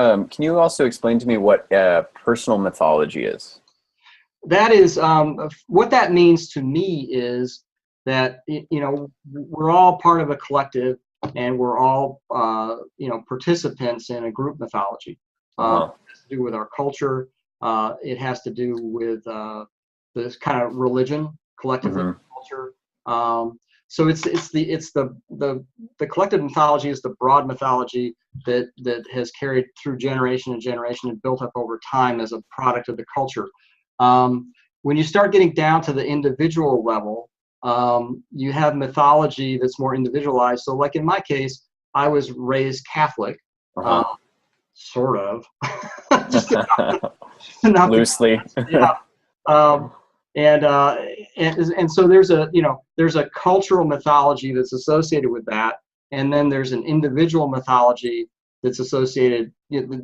Can you also explain to me what personal mythology is? That is what that means to me is that we're all part of a collective, and we're all participants in a group mythology. Uh-huh. It has to do with our culture. It has to do with this kind of religion, collectively Hmm. culture. So the collective mythology is the broad mythology that has carried through generation and generation and built up over time as a product of the culture. When you start getting down to the individual level, you have mythology that's more individualized. So, like in my case, I was raised Catholic, Uh-huh. sort of, just enough to, Loosely. yeah. Um, and, uh, and so there's a cultural mythology that's associated with that, and then there's an individual mythology that's associated,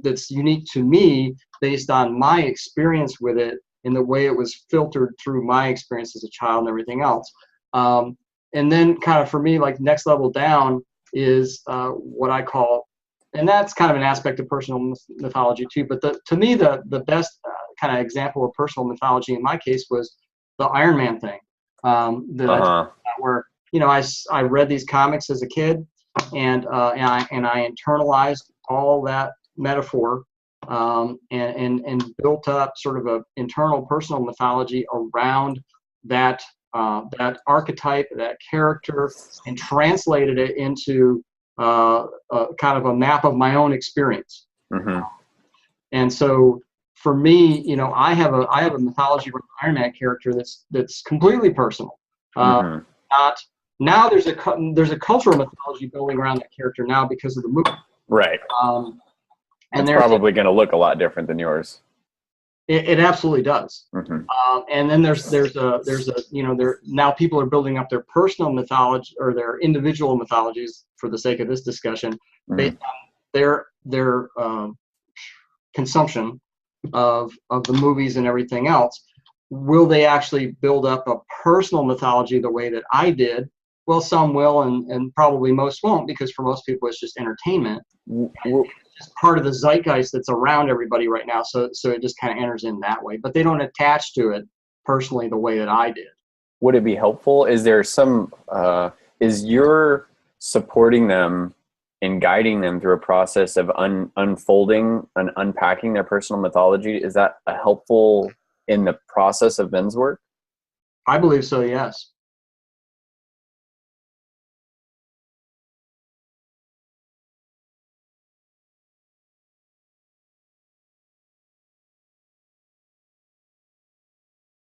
that's unique to me based on my experience with it and the way it was filtered through my experience as a child and everything else. And then kind of for me, like next level down is what I call, and that's kind of an aspect of personal mythology too. But to me, the best kind of example of personal mythology in my case was the Iron Man thing that I talked Uh-huh. about, where I read these comics as a kid, and I internalized all that metaphor, and built up sort of a internal personal mythology around that that archetype, that character, and translated it into kind of a map of my own experience. Hmm. And so for me, I have a mythology around the Iron Man character that's completely personal. Uh, Hmm. not Now there's a cultural mythology building around that character now because of the movie. Right. Um, and It's there's probably going to look a lot different than yours. it absolutely does. Hmm. And then there's a there now people are building up their personal mythology or their individual mythologies for the sake of this discussion based Hmm. on their consumption of the movies and everything else. Will they actually build up a personal mythology the way that I did? Well, some will, and probably most won't, because for most people it's just entertainment. It's just part of the zeitgeist that's around everybody right now. So it just kind of enters in that way, but they don't attach to it personally the way that I did. Would it be helpful? Is there some, is your supporting them and guiding them through a process of unfolding and unpacking their personal mythology? Is that a helpful in the process of Ben's work? I believe so. Yes.